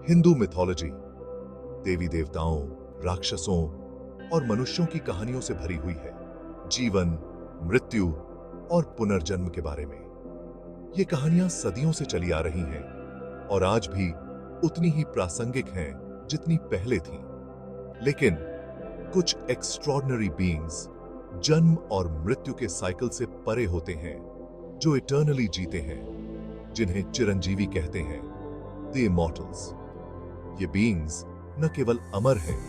Hindu mythology देवी देवताओं, राक्षसों और मनुष्यों की कहानियों से भरी हुई है। जीवन, मृत्यु और पुनर्जन्म के बारे में ये कहानियां सदियों से चली आ रही हैं और आज भी उतनी ही प्रासंगिक हैं जितनी पहले थीं। लेकिन कुछ एक्स्ट्रॉर्डिनरी बीइंग्स जन्म और मृत्यु के साइकिल से परे होते हैं, जो इटर्नली जीते हैं, जिन्हें चिरंजीवी कहते हैं, द इमॉर्टल्स। ये बीइंग्स न केवल अमर हैं,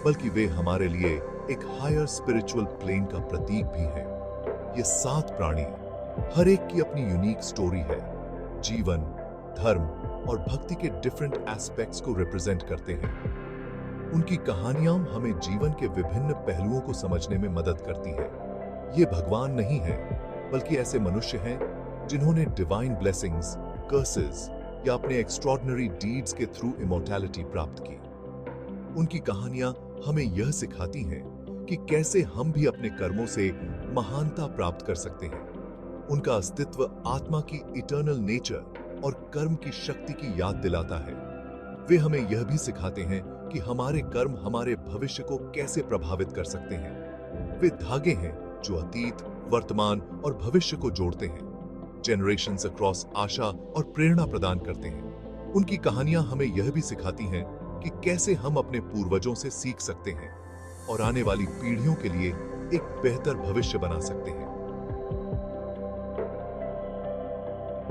बल्कि वे हमारे लिए एक हायर स्पिरिचुअल प्लेन का प्रतीक भी हैं। ये 7 प्राणी, हर एक की अपनी यूनिक स्टोरी है, जीवन, धर्म और भक्ति के डिफरेंट एस्पेक्ट्स को रिप्रेजेंट करते हैं। उनकी कहानियां हमें जीवन के विभिन्न पहलुओं को समझने में मदद करती हैं। ये भगवान नहीं हैं, बल्कि ऐसे मनुष्य हैं जिन्होंने डिवाइन ब्लेसिंग्स, कर्सेस या अपने एक्स्ट्रॉर्डिनरी डीड्स के थ्रू इमॉर्टैलिटी प्राप्त की। उनकी कहानियां हमें यह सिखाती हैं कि कैसे हम भी अपने कर्मों से महानता प्राप्त कर सकते हैं। उनका अस्तित्व आत्मा की इटर्नल नेचर और कर्म की शक्ति की याद दिलाता है। वे हमें यह भी सिखाते हैं कि हमारे कर्म हमारे भविष्य को कैसे प्रभावित कर सकते हैं। वे धागे हैं जो अतीत, वर्तमान और भविष्य को जोड़ते हैं, जनरेशंस अक्रॉस आशा और प्रेरणा प्रदान करते हैं। उनकी कहानियां हमें यह भी सिखाती हैं कि कैसे हम अपने पूर्वजों से सीख सकते हैं और आने वाली पीढ़ियों के लिए एक बेहतर भविष्य बना सकते हैं।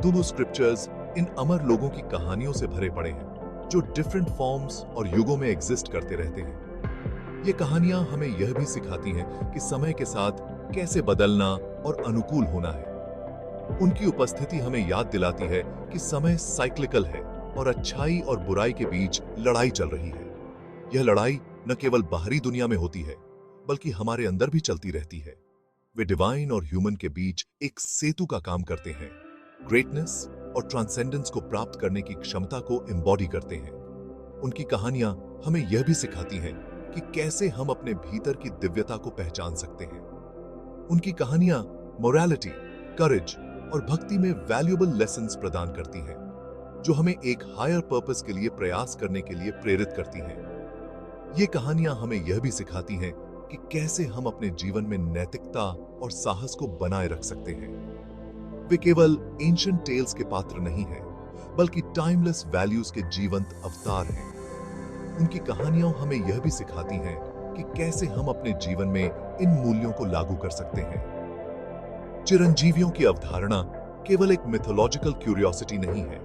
दोनों स्क्रिप्चर्स इन अमर लोगों की कहानियों से भरे पड़े हैं, जो डिफरेंट फॉर्म्स और युगों में एग्जिस्ट करते रहते हैं। ये कहानियां हमें यह भी सिखाती हैं कि समय के साथ कैसे बदलना और अनुकूल होना है। उनकी उपस्थिति हमें याद दिलाती है कि समय साइक्लिकल है और अच्छाई और बुराई के बीच लड़ाई चल रही है। यह लड़ाई न केवल बाहरी दुनिया में होती है, बल्कि हमारे अंदर भी चलती रहती है। वे डिवाइन और ह्यूमन के बीच एक सेतु का काम करते हैं, ग्रेटनेस और ट्रांसेंडेंस को प्राप्त करने की क्षमता को एम्बॉडी करते हैं। उनकी कहानियां हमें यह भी सिखाती हैं कि कैसे हम अपने भीतर की दिव्यता को पहचान सकते हैं। उनकी कहानियां मोरालिटी, करेज और भक्ति में वैल्यूएबल लेसन्स प्रदान करती हैं, जो हमें एक हायर पर्पस के लिए प्रयास करने के लिए प्रेरित करती हैं। ये कहानियां हमें यह भी सिखाती हैं कि कैसे हम अपने जीवन में नैतिकता और साहस को बनाए रख सकते हैं। वे केवल एंशिएंट टेल्स के पात्र नहीं हैं, बल्कि टाइमलेस वैल्यूज के जीवंत अवतार हैं। उनकी कहानियां हमें यह भी सिखाती हैं कि कैसे हम अपने जीवन में इन मूल्यों को लागू कर सकते हैं। चिरंजीवियों की अवधारणा केवल एक मिथोलॉजिकल क्यूरियोसिटी नहीं है,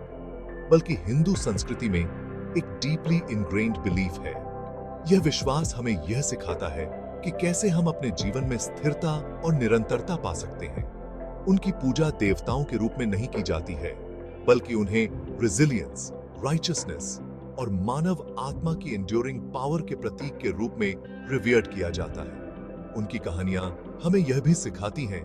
बल्कि हिंदू संस्कृति में एक डीपली इनग्रेन्ड बिलीफ है। यह विश्वास हमें यह सिखाता है कि कैसे हम अपने जीवन में स्थिरता और निरंतरता पा सकते हैं। उनकी पूजा देवताओं के रूप में नहीं की जाती है, बल्कि उन्हें रेजिलियंस, राइचसनेस और मानव आत्मा की एंड्योरिंग पावर के प्रतीक के रूप में रिवियर्ड किया जाता है। उनकी कहानियां हमें यह भी सिखाती हैं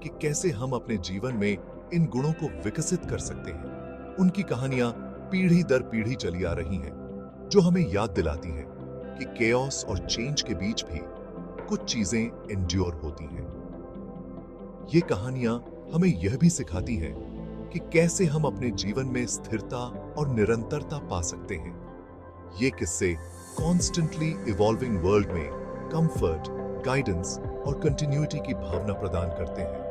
कि कैसे हम अपने जीवन में इन गुणों को विकसित कर सकते हैं। उनकी कहानियां पीढ़ी दर पीढ़ी चली आ रही हैं, जो हमें याद दिलाती हैं कि केओस और चेंज के बीच भी कुछ चीजें एंड्योर होती हैं। ये कहानियां हमें यह भी सिखाती हैं कि कैसे हम अपने जीवन में स्थिरता और निरंतरता पा सकते हैं। ये किस्से कॉन्स्टेंटली इवॉल्विंग वर्ल्ड में कंफर्ट, गाइडेंस और कंटिन्यूटी की भावना प्रदान करते हैं।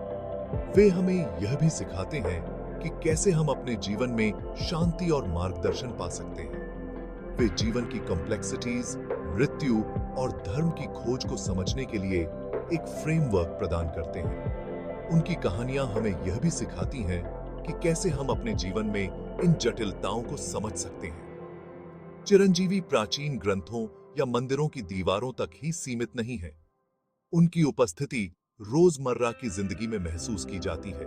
वे हमें यह भी सिखाते हैं कि कैसे हम अपने जीवन में शांति और मार्गदर्शन पा सकते हैं। वे जीवन की कॉम्प्लेक्सिटीज, मृत्यु और धर्म की खोज को समझने के लिए एक फ्रेमवर्क प्रदान करते हैं। उनकी कहानियां हमें यह भी सिखाती हैं कि कैसे हम अपने जीवन में इन जटिलताओं को समझ सकते हैं। चिरंजीवी प्राचीन ग्रंथों या मंदिरों की दीवारों तक ही सीमित नहीं है। उनकी उपस्थिति रोजमर्रा की जिंदगी में महसूस की जाती है।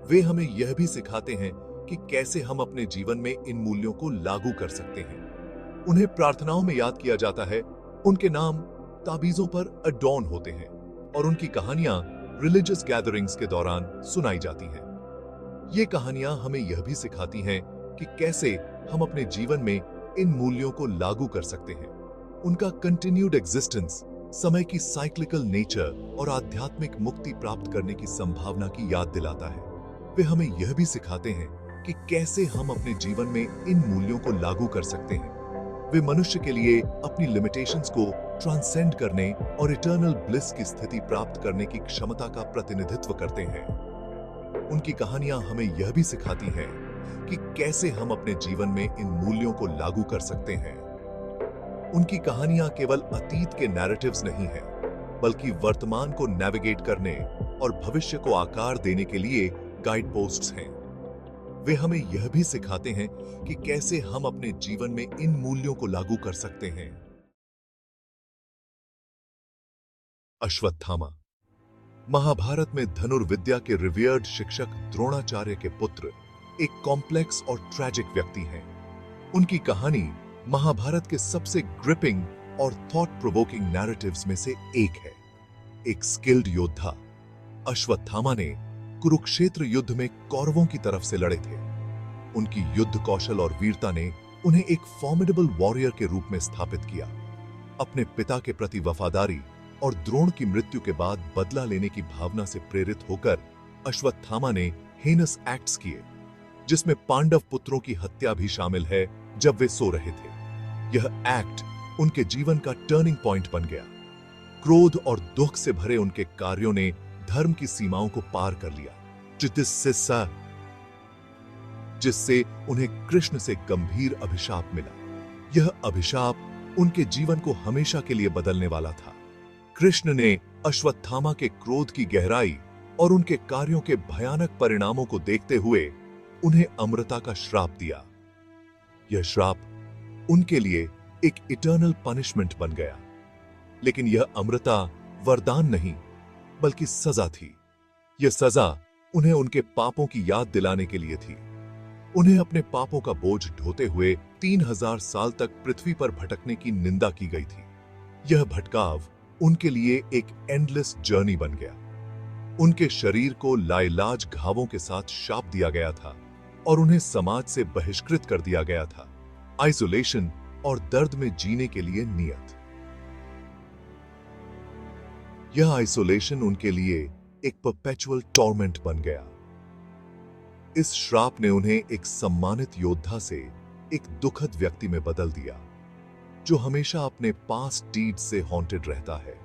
वे हमें यह भी सिखाते हैं कि कैसे हम अपने जीवन में इन मूल्यों को लागू कर सकते हैं। उन्हें प्रार्थनाओं में याद किया जाता है, उनके नाम ताबीजों पर अडॉर्न होते हैं और उनकी कहानियां रिलीजियस गैदरिंग्स के दौरान सुनाई जाती हैं। ये कहानियां हमें यह भी सिखाती हैं कि कैसे हम अपने जीवन में इन मूल्यों को लागू कर सकते हैं। उनका कंटिन्यूड एग्जिस्टेंस समय की साइक्लिकल नेचर और आध्यात्मिक मुक्ति प्राप्त करने की संभावना की याद दिलाता है। वे हमें यह भी सिखाते हैं कि कैसे हम अपने जीवन में इन मूल्यों को लागू कर सकते हैं। वे मनुष्य के लिए अपनी लिमिटेशंस को ट्रांसेंड करने और इटर्नल ब्लिस की स्थिति प्राप्त करने की क्षमता का प्रतिनिधित्व करते हैं। उनकी कहानियां हमें यह भी सिखाती हैं कि कैसे हम अपने जीवन में इन मूल्यों को लागू कर सकते हैं। उनकी कहानियां केवल अतीत के नैरेटिव्स नहीं हैं, बल्कि वर्तमान को नेविगेट करने और भविष्य को आकार देने के लिए गाइड पोस्ट्स हैं। वे हमें यह भी सिखाते हैं कि कैसे हम अपने जीवन में इन मूल्यों को लागू कर सकते हैं। अश्वत्थामा महाभारत में धनुर्विद्या के रिवियर्ड शिक्षक द्रोणाचार्य के पुत्र एक कॉम्प्लेक्स और ट्रैजिक व्यक्ति हैं। उनकी कहानी महाभारत के सबसे ग्रिपिंग और थॉट प्रोवोकिंग नैरेटिव्स में से एक है। एक स्किल्ड योद्धा अश्वत्थामा ने कुरुक्षेत्र युद्ध में कौरवों की तरफ से लड़े थे। उनकी युद्ध कौशल और वीरता ने उन्हें एक फॉर्मिडेबल वॉरियर के रूप में स्थापित किया। अपने पिता के प्रति वफादारी और द्रोण की मृत्यु के बाद बदला लेने की भावना से प्रेरित होकर अश्वत्थामा ने हेनस एक्ट्स किए, जिसमें पांडव पुत्रों की हत्या भी शामिल है जब वे सो रहे थे। यह एक्ट उनके जीवन का टर्निंग पॉइंट बन गया। क्रोध और दुख से भरे उनके कार्यों ने धर्म की सीमाओं को पार कर लिया, जिससे उन्हें कृष्ण से गंभीर अभिशाप मिला। यह अभिशाप उनके जीवन को हमेशा के लिए बदलने वाला था। कृष्ण ने अश्वत्थामा के क्रोध की गहराई और उनके कार्यों के भयानक परिणामों को देखते हुए उन्हें अमृता का श्राप दिया। यह श्राप उनके लिए एक इटर्नल पनिशमेंट बन गया। लेकिन यह अमृता वरदान नहीं, बल्कि सजा थी। यह सजा उन्हें उनके पापों की याद दिलाने के लिए थी। उन्हें अपने पापों का बोझ ढोते हुए 3000 साल तक पृथ्वी पर भटकने की निंदा की गई थी। यह भटकाव उनके लिए एक एंडलेस जर्नी बन गया। उनके शरीर को लाइलाज घावों के साथ शाप दिया गया था और उन्हें समाज से बहिष्कृत कर दिया गया था, आइसोलेशन और दर्द में जीने के लिए नियत। यह आइसोलेशन उनके लिए एक परपेचुअल टॉर्मेंट बन गया। इस श्राप ने उन्हें एक सम्मानित योद्धा से एक दुखद व्यक्ति में बदल दिया, जो हमेशा अपने पास्ट डीड से हॉन्टेड रहता है।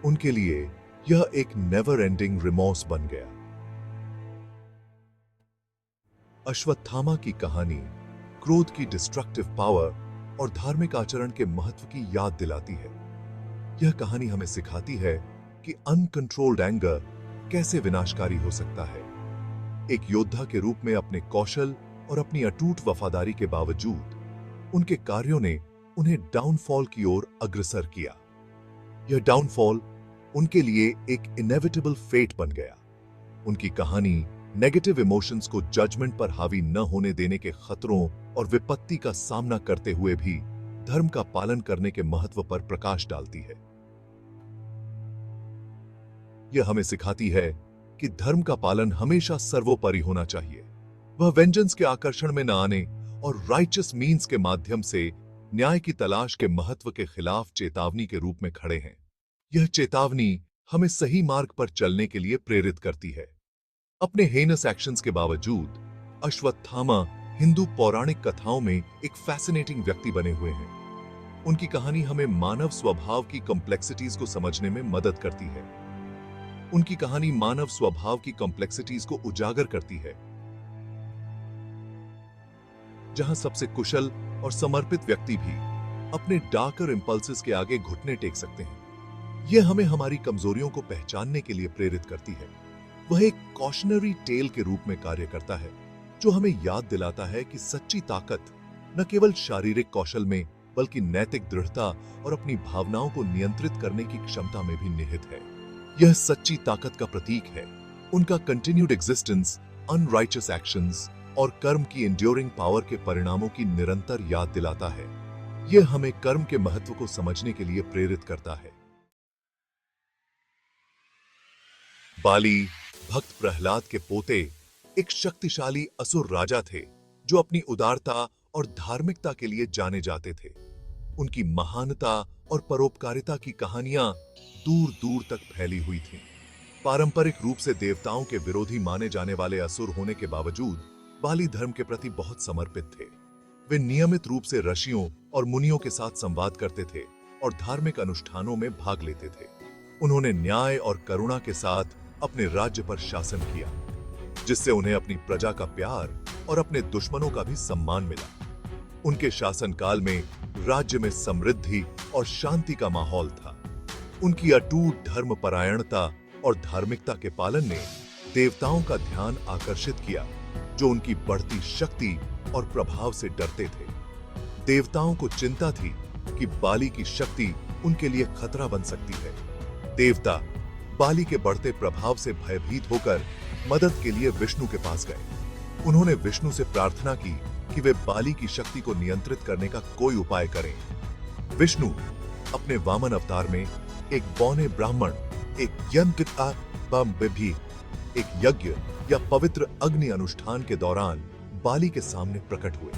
उनके लिए यह एक नेवर एंडिंग रिमोर्स बन गया। अश्वत्थामा की कहानी क्रोध की डिस्ट्रक्टिव पावर और धार्मिक आचरण के महत्व की याद दिलाती है। यह कहानी हमें सिखाती है कि अनकंट्रोल्ड एंगर कैसे विनाशकारी हो सकता है। एक योद्धा के रूप में अपने कौशल और अपनी अटूट वफादारी के बावजूद उनके कार्यों ने उन्हें डाउनफॉल की ओर अग्रसर किया। यह डाउनफॉल उनके लिए एक इनेविटेबल फेट बन गया। उनकी कहानी नेगेटिव इमोशंस को जजमेंट पर हावी न होने देने के खतरों और विपत्ति का सामना करते हुए भी धर्म का पालन करने के महत्व पर प्रकाश डालती है। यह हमें सिखाती है कि धर्म का पालन हमेशा सर्वोपरि होना चाहिए। वह वेंजेंस के आकर्षण में न आने और राइचस मीन्स के माध्यम से न्याय की तलाश के महत्व के खिलाफ चेतावनी के रूप में खड़े हैं। यह चेतावनी हमें सही मार्ग पर चलने के लिए प्रेरित करती है। अपने हेनस एक्शंस के बावजूद अश्वत्थामा हिंदू पौराणिक कथाओं में एक फैसिनेटिंग व्यक्ति बने हुए हैं। उनकी कहानी हमें मानव स्वभाव की कॉम्प्लेक्सिटीज को समझने में मदद करती है। उनकी कहानी मानव स्वभाव की कॉम्प्लेक्सिटीज को उजागर करती है, जहां सबसे कुशल और समर्पित व्यक्ति भी अपने डार्कर इंपल्सेस के आगे घुटने टेक सकते हैं। यह हमें हमारी कमजोरियों को पहचानने के लिए प्रेरित करती है। वह एक कॉशनरी टेल के रूप में कार्य करता है, जो हमें याद दिलाता है कि सच्ची ताकत न केवल शारीरिक कौशल में, बल्कि नैतिक दृढ़ता और अपनी भावनाओं को नियंत्रित करने की क्षमता में भी निहित है। यह सच्ची ताकत का प्रतीक है। उनका कंटिन्यूड एग्जिस्टेंस, अनराइचस एक्शंस और कर्म की एंड्योरिंग पावर के परिणामों की निरंतर याद दिलाता है। यह हमें कर्म के महत्व को समझने के लिए प्रेरित करता है। बाली, भक्त प्रहलाद के पोते, एक शक्तिशाली असुर राजा थे जो अपनी उदारता और धार्मिकता के लिए जाने जाते थे। उनकी महानता और परोपकारिता की कहानियां दूर दूर तक फैली हुई थीं। पारंपरिक रूप से देवताओं के विरोधी माने जाने वाले असुर होने के बावजूद बाली धर्म के प्रति बहुत समर्पित थे। वे नियमित रूप से ऋषियों और मुनियों के साथ संवाद करते थे और धार्मिक अनुष्ठानों में भाग लेते थे। उन्होंने न्याय और करुणा के साथ अपने राज्य पर शासन किया, जिससे उन्हें अपनी प्रजा का प्यार और अपने दुश्मनों का भी सम्मान मिला। उनके शासनकाल में राज्य में समृद्धि और शांति का माहौल था। उनकी अटूट धर्मपरायणता और धार्मिकता के पालन ने देवताओं का ध्यान आकर्षित किया, जो उनकी बढ़ती शक्ति और प्रभाव से डरते थे। देवताओं को चिंता थी कि बाली की शक्ति उनके लिए खतरा बन सकती है। देवता बाली के बढ़ते प्रभाव से भयभीत होकर मदद के लिए विष्णु के पास गए। उन्होंने विष्णु से प्रार्थना की कि वे बाली की शक्ति को नियंत्रित करने का कोई उपाय करें। विष्णु अपने वामन अवतार में एक बौने ब्राह्मण, एक एक यज्ञ या पवित्र अग्नि अनुष्ठान के दौरान बाली के सामने प्रकट हुए।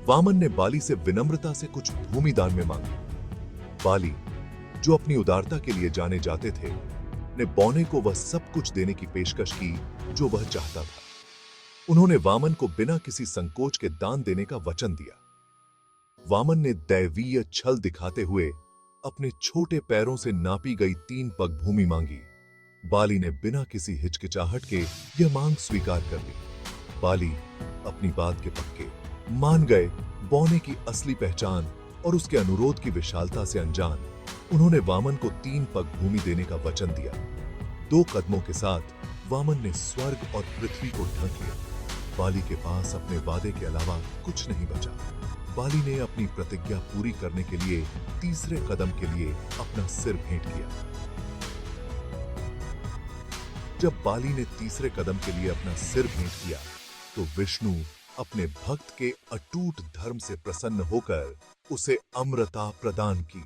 वामन ने बाली से विनम्रता से कुछ भूमि दान में मांगी। बाली, जो अपनी उदारता के लिए जाने जाते थे, ने बौने को वह सब कुछ देने की पेशकश की जो वह चाहता था। उन्होंने वामन को बिना किसी संकोच के दान देने का वचन दिया। वामन ने दैवीय छल दिखाते हुए अपने छोटे पैरों से नापी गई 3 पग भूमि मांगी। बाली ने बिना किसी हिचकिचाहट के यह मांग स्वीकार कर ली। बाली अपनी बात के पक्के मान गए। बौने की असली पहचान और उसके अनुरोध की विशालता से अनजान, उन्होंने वामन को 3 पग भूमि देने का वचन दिया। 2 कदमों के साथ वामन ने स्वर्ग और पृथ्वी को ढक लिया। बाली के पास अपने वादे के अलावा कुछ नहीं बचा। बाली ने अपनी प्रतिज्ञा पूरी करने के लिए तीसरे कदम के लिए अपना सिर भेंट किया। जब बाली ने तीसरे कदम के लिए अपना सिर भेंट किया, तो विष्णु अपने भक्त के अटूट धर्म से प्रसन्न होकर उसे अमरता प्रदान की।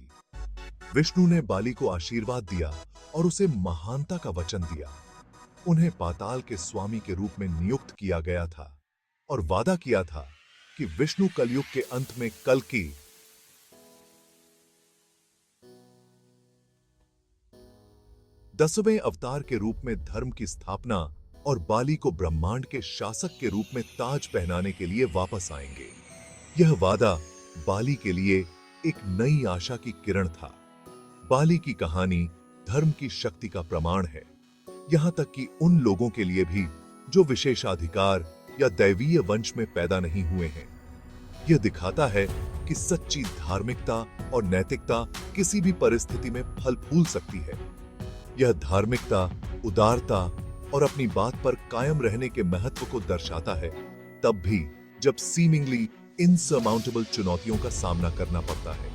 विष्णु ने बाली को आशीर्वाद दिया और उसे महानता का वचन दिया। उन्हें पाताल के स्वामी के रूप में नियुक्त किया गया था और वादा किया था कि विष्णु कलयुग के अंत में कल्कि 10वें अवतार के रूप में धर्म की स्थापना और बाली को ब्रह्मांड के शासक के रूप में ताज पहनाने के लिए वापस आएंगे। यह वादा बाली के लिए एक नई आशा की किरण था। बाली की कहानी धर्म की शक्ति का प्रमाण है, यहां तक कि उन लोगों के लिए भी जो विशेषाधिकार या दैवीय वंश में पैदा नहीं हुए हैं। यह दिखाता है कि सच्ची धार्मिकता और नैतिकता किसी भी परिस्थिति में फल फूल सकती है। यह धार्मिकता, उदारता और अपनी बात पर कायम रहने के महत्व को दर्शाता है, तब भी जब सीमिंगली इनसरमाउंटेबल चुनौतियों का सामना करना पड़ता है।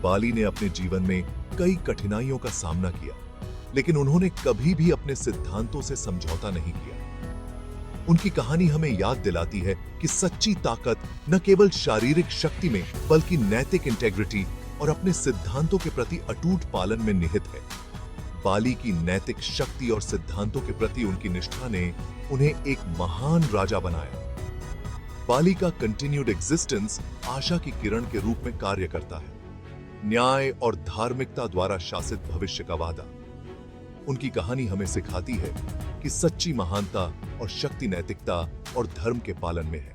बाली ने अपने जीवन में कई कठिनाइयों का सामना किया, लेकिन उन्होंने कभी भी अपने सिद्धांतों से समझौता नहीं किया। उनकी कहानी हमें याद दिलाती है कि सच्ची ताकत न केवल शारीरिक शक्ति में, बल्कि नैतिक इंटेग्रिटी और अपने सिद्धांतों के प्रति अटूट पालन में निहित है। बाली की नैतिक शक्ति और सिद्धांतों के प्रति उनकी निष्ठा ने उन्हें एक महान राजा बनाया। बाली का कंटिन्यूड एग्जिस्टेंस आशा की किरण के रूप में कार्य करता है, न्याय और धार्मिकता द्वारा शासित भविष्य का वादा। उनकी कहानी हमें सिखाती है कि सच्ची महानता और शक्ति नैतिकता और धर्म के पालन में है।